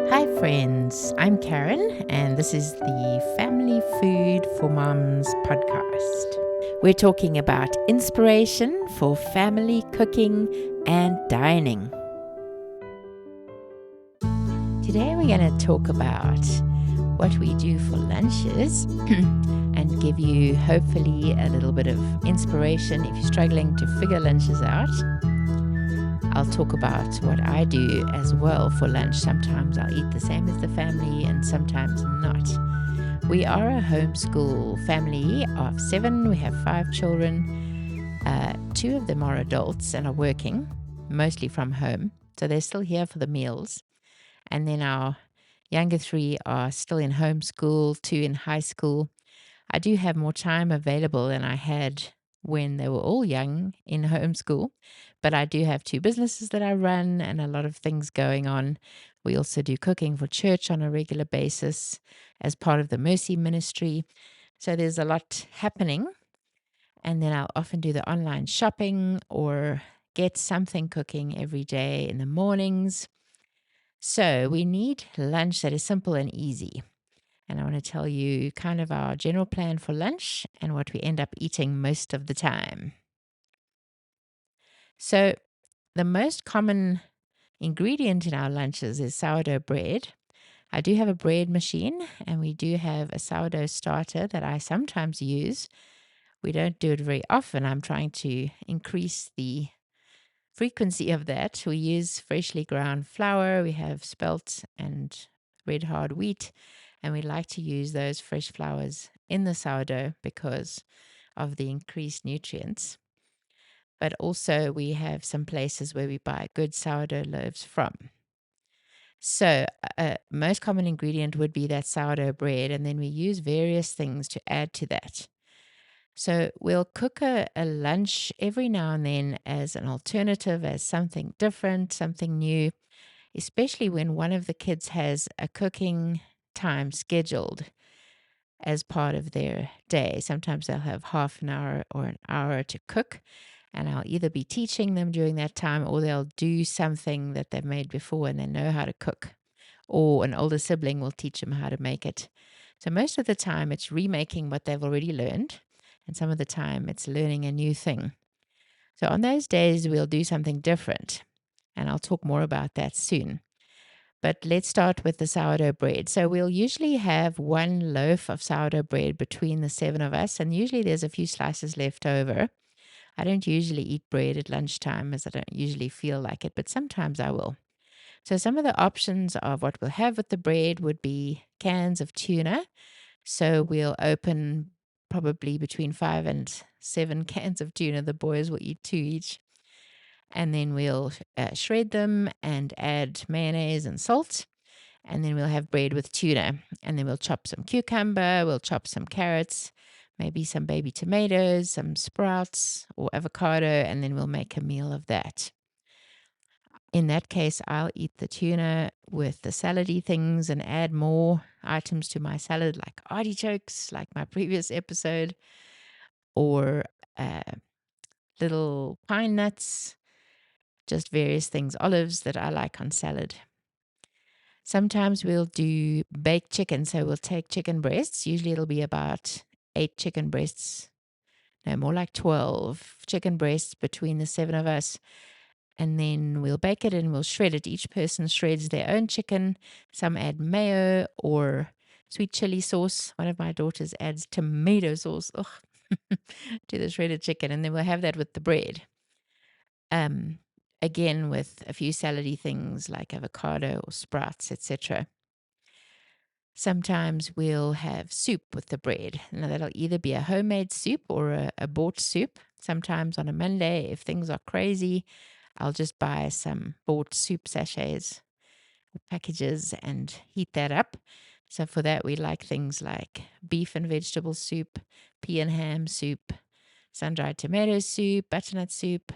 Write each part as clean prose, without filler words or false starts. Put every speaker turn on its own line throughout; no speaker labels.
Hi, friends. I'm Karen, and this is the Family Food for Moms podcast. We're talking about inspiration for family cooking and dining. Today, we're going to talk about what we do for lunches and give you hopefully a little bit of inspiration if you're struggling to figure lunches out. I'll talk about what I do as well for lunch. Sometimes I'll eat the same as the family and sometimes not. We are a homeschool family of 7. We have 5 children. 2 of them are adults and are working, mostly from home. So they're still here for the meals. And then our younger 3 are still in homeschool, 2 in high school. I do have more time available than I had when they were all young in homeschool, but I do have 2 businesses that I run and a lot of things going on. We also do cooking for church on a regular basis as part of the Mercy Ministry. So there's a lot happening. And then I'll often do the online shopping or get something cooking every day in the mornings. So we need lunch that is simple and easy. And I want to tell you kind of our general plan for lunch and what we end up eating most of the time. So, the most common ingredient in our lunches is sourdough bread. I do have a bread machine and we do have a sourdough starter that I sometimes use. We don't do it very often. I'm trying to increase the frequency of that. We use freshly ground flour, we have spelt and red hard wheat, and we like to use those fresh flours in the sourdough because of the increased nutrients. But also, we have some places where we buy good sourdough loaves from. So, most common ingredient would be that sourdough bread, and then we use various things to add to that. So, we'll cook a lunch every now and then as an alternative, as something different, something new, especially when one of the kids has a cooking time scheduled as part of their day. Sometimes they'll have half an hour or an hour to cook, and I'll either be teaching them during that time or they'll do something that they've made before and they know how to cook, or an older sibling will teach them how to make it. So most of the time it's remaking what they've already learned, and some of the time it's learning a new thing. So on those days we'll do something different, and I'll talk more about that soon. But let's start with the sourdough bread. So we'll usually have 1 loaf of sourdough bread between the 7 of us, and usually there's a few slices left over. I don't usually eat bread at lunchtime as I don't usually feel like it, but sometimes I will. So some of the options of what we'll have with the bread would be cans of tuna. So we'll open probably between 5 and 7 cans of tuna. The boys will eat 2 each. And then we'll shred them and add mayonnaise and salt. And then we'll have bread with tuna. And then we'll chop some cucumber, we'll chop some carrots, maybe some baby tomatoes, some sprouts or avocado, and then we'll make a meal of that. In that case, I'll eat the tuna with the salady things and add more items to my salad, like artichokes, like my previous episode, or uh, little pine nuts, just various things, olives that I like on salad. Sometimes we'll do baked chicken. So we'll take chicken breasts. Usually it'll be about 8 chicken breasts, no, more like 12 chicken breasts between the 7 of us. And then we'll bake it and we'll shred it. Each person shreds their own chicken. Some add mayo or sweet chili sauce. One of my daughters adds tomato sauce to the shredded chicken. And then we'll have that with the bread. Again, with a few salady things like avocado or sprouts, etc. Sometimes we'll have soup with the bread. Now, that'll either be a homemade soup or a bought soup. Sometimes on a Monday, if things are crazy, I'll just buy some bought soup sachets or packages and heat that up. So for that, we like things like beef and vegetable soup, pea and ham soup, sun-dried tomato soup, butternut soup,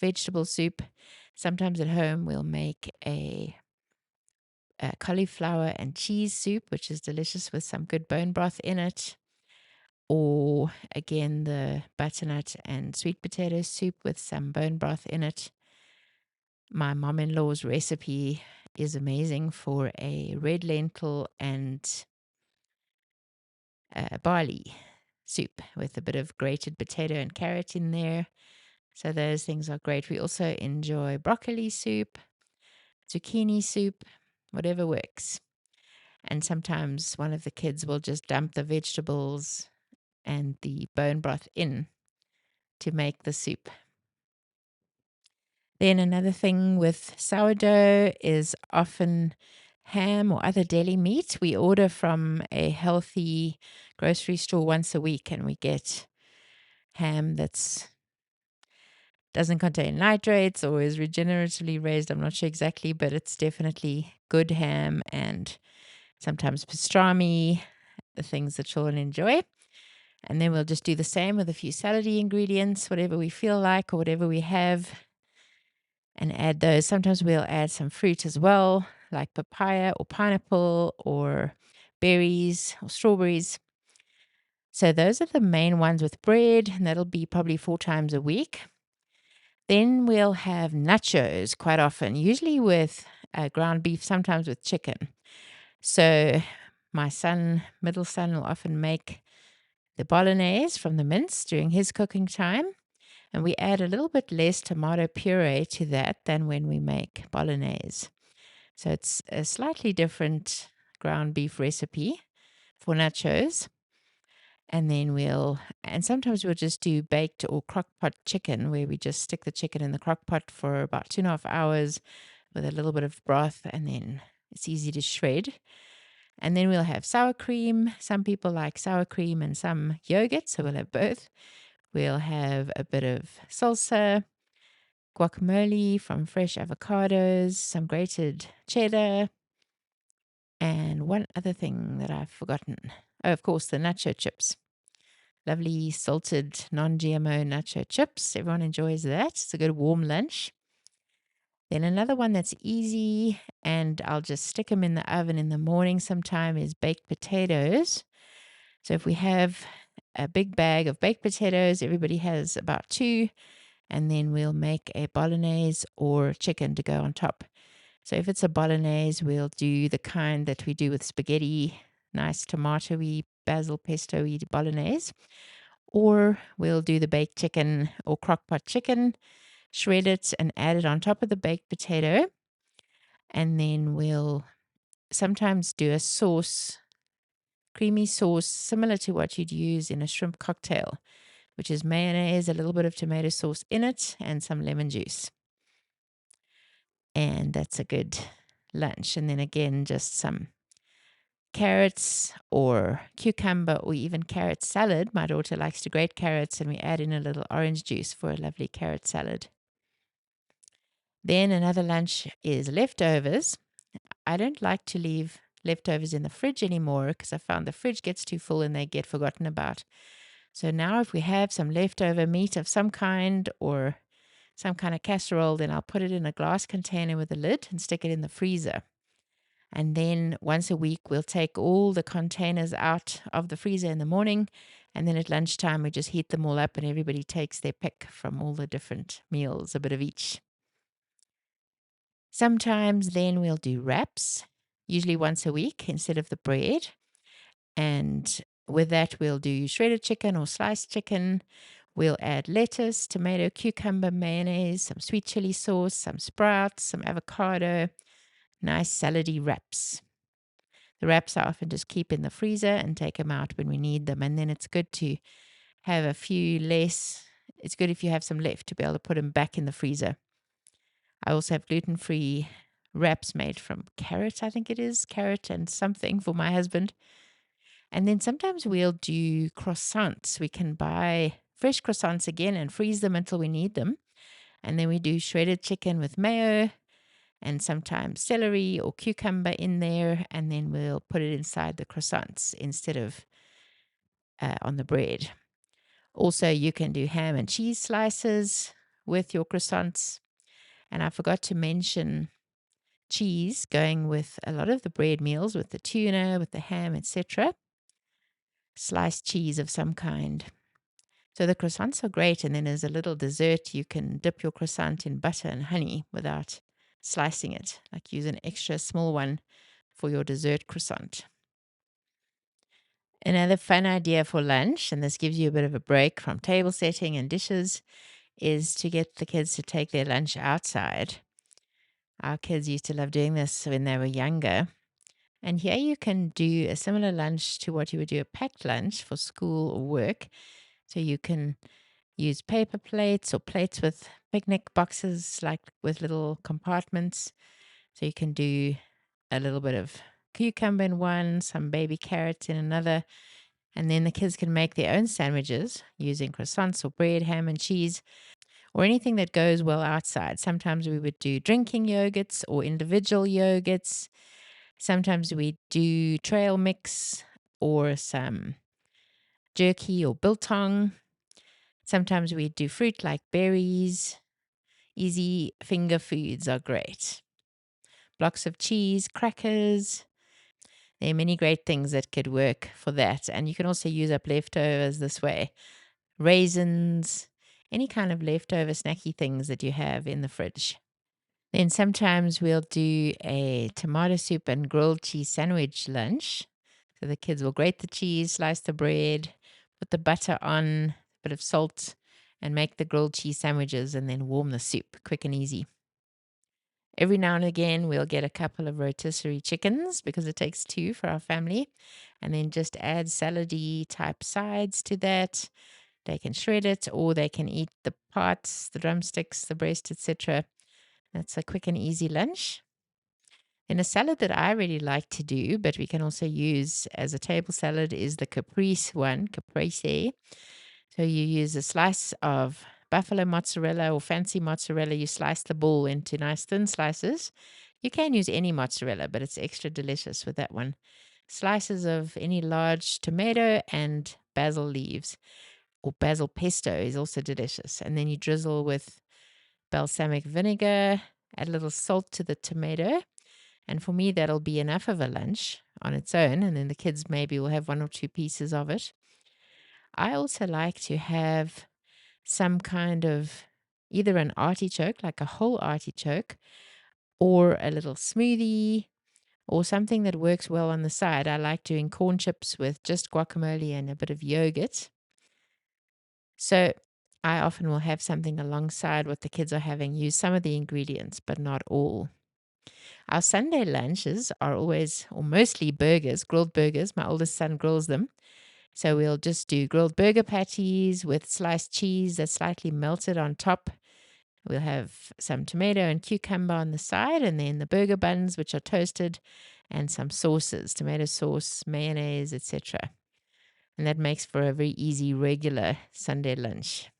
vegetable soup. Sometimes at home, we'll make a cauliflower and cheese soup, which is delicious with some good bone broth in it. Or again, the butternut and sweet potato soup with some bone broth in it. My mom-in-law's recipe is amazing for a red lentil and barley soup with a bit of grated potato and carrot in there. So those things are great. We also enjoy broccoli soup, zucchini soup, whatever works. And sometimes one of the kids will just dump the vegetables and the bone broth in to make the soup. Then another thing with sourdough is often ham or other deli meat. We order from a healthy grocery store once a week, and we get ham that's doesn't contain nitrates or is regeneratively raised. I'm not sure exactly, but it's definitely good ham, and sometimes pastrami, the things that children enjoy. And then we'll just do the same with a few salady ingredients, whatever we feel like or whatever we have, and add those. Sometimes we'll add some fruit as well, like papaya or pineapple or berries or strawberries. So those are the main ones with bread, and that'll be probably 4 times a week. Then we'll have nachos quite often, usually with ground beef, sometimes with chicken. So my middle son, will often make the bolognese from the mince during his cooking time. And we add a little bit less tomato puree to that than when we make bolognese. So it's a slightly different ground beef recipe for nachos. And then sometimes we'll just do baked or crock pot chicken, where we just stick the chicken in the crock pot for about 2.5 hours with a little bit of broth, and then it's easy to shred. And then we'll have sour cream. Some people like sour cream and some yogurt, so we'll have both. We'll have a bit of salsa, guacamole from fresh avocados, some grated cheddar, and one other thing that I've forgotten. Oh, of course, the nacho chips. Lovely salted non-GMO nacho chips. Everyone enjoys that. It's a good warm lunch. Then another one that's easy, and I'll just stick them in the oven in the morning sometime, is baked potatoes. So if we have a big bag of baked potatoes, everybody has about 2, and then we'll make a bolognese or chicken to go on top. So if it's a bolognese, we'll do the kind that we do with spaghetti, nice tomatoey, basil pesto-y bolognese. Or we'll do the baked chicken or crock-pot chicken, shred it and add it on top of the baked potato. And then we'll sometimes do a sauce, creamy sauce, similar to what you'd use in a shrimp cocktail, which is mayonnaise, a little bit of tomato sauce in it, and some lemon juice. And that's a good lunch. And then again, just some carrots or cucumber or even carrot salad. My daughter likes to grate carrots, and we add in a little orange juice for a lovely carrot salad. Then another lunch is leftovers. I don't like to leave leftovers in the fridge anymore because I found the fridge gets too full and they get forgotten about. So now if we have some leftover meat of some kind or some kind of casserole, then I'll put it in a glass container with a lid and stick it in the freezer. And then once a week, we'll take all the containers out of the freezer in the morning. And then at lunchtime, we just heat them all up and everybody takes their pick from all the different meals, a bit of each. Sometimes then we'll do wraps, usually once a week instead of the bread. And with that, we'll do shredded chicken or sliced chicken. We'll add lettuce, tomato, cucumber, mayonnaise, some sweet chili sauce, some sprouts, some avocado, nice salady wraps. The wraps I often just keep in the freezer and take them out when we need them. And then it's good to have a few less. It's good if you have some left to be able to put them back in the freezer. I also have gluten-free wraps made from carrot, I think it is, carrot and something for my husband. And then sometimes we'll do croissants. We can buy fresh croissants again and freeze them until we need them. And then we do shredded chicken with mayo and sometimes celery or cucumber in there. And then we'll put it inside the croissants instead of on the bread. Also, you can do ham and cheese slices with your croissants. And I forgot to mention cheese going with a lot of the bread meals, with the tuna, with the ham, etc. Sliced cheese of some kind. So the croissants are great. And then as a little dessert, you can dip your croissant in butter and honey without slicing it, like use an extra small one for your dessert croissant. Another fun idea for lunch, and this gives you a bit of a break from table setting and dishes, is to get the kids to take their lunch outside. Our kids used to love doing this when they were younger. And here you can do a similar lunch to what you would do a packed lunch for school or work. So you can use paper plates or plates with picnic boxes, like with little compartments. So you can do a little bit of cucumber in one, some baby carrots in another. And then the kids can make their own sandwiches using croissants or bread, ham and cheese, or anything that goes well outside. Sometimes we would do drinking yogurts or individual yogurts. Sometimes we do trail mix or some jerky or biltong. Sometimes we do fruit like berries. Easy finger foods are great. Blocks of cheese, crackers. There are many great things that could work for that. And you can also use up leftovers this way. Raisins, any kind of leftover snacky things that you have in the fridge. Then sometimes we'll do a tomato soup and grilled cheese sandwich lunch. So the kids will grate the cheese, slice the bread, put the butter on, a bit of salt, and make the grilled cheese sandwiches and then warm the soup, quick and easy. Every now and again, we'll get a couple of rotisserie chickens because it takes two for our family, and then just add salady type sides to that. They can shred it or they can eat the parts, the drumsticks, the breast, etc. That's a quick and easy lunch. And a salad that I really like to do, but we can also use as a table salad, is the caprese. So you use a slice of buffalo mozzarella or fancy mozzarella. You slice the ball into nice thin slices. You can use any mozzarella, but it's extra delicious with that one. Slices of any large tomato and basil leaves, or basil pesto is also delicious. And then you drizzle with balsamic vinegar, add a little salt to the tomato. And for me, that'll be enough of a lunch on its own. And then the kids maybe will have one or two pieces of it. I also like to have some kind of either an artichoke, like a whole artichoke, or a little smoothie, or something that works well on the side. I like doing corn chips with just guacamole and a bit of yogurt. So I often will have something alongside what the kids are having, use some of the ingredients, but not all. Our Sunday lunches are always, or mostly burgers, grilled burgers. My oldest son grills them. So we'll just do grilled burger patties with sliced cheese that's slightly melted on top. We'll have some tomato and cucumber on the side, and then the burger buns, which are toasted, and some sauces, tomato sauce, mayonnaise, etc. And that makes for a very easy, regular Sunday lunch.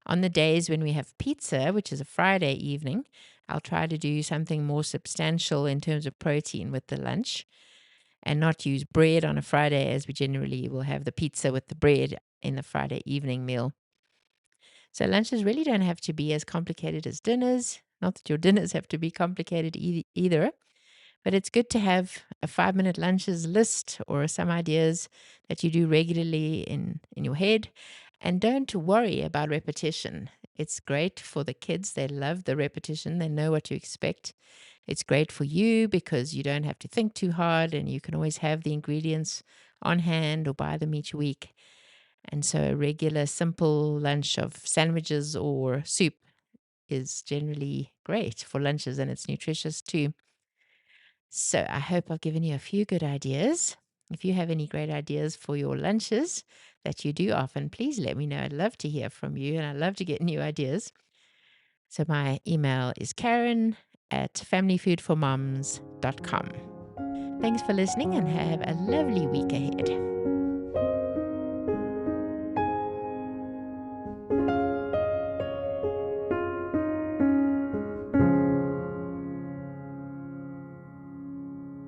On the days when we have pizza, which is a Friday evening, I'll try to do something more substantial in terms of protein with the lunch and not use bread on a Friday, as we generally will have the pizza with the bread in the Friday evening meal. So lunches really don't have to be as complicated as dinners. Not that your dinners have to be complicated either, but it's good to have a 5-minute lunches list or some ideas that you do regularly in your head. And don't worry about repetition. It's great for the kids. They love the repetition. They know what to expect. It's great for you because you don't have to think too hard and you can always have the ingredients on hand or buy them each week. And so a regular, simple lunch of sandwiches or soup is generally great for lunches, and it's nutritious too. So I hope I've given you a few good ideas. If you have any great ideas for your lunches that you do often, please let me know. I'd love to hear from you, and I love to get new ideas. So my email is Karen@familyfoodformoms.com. Thanks for listening and have a lovely week ahead.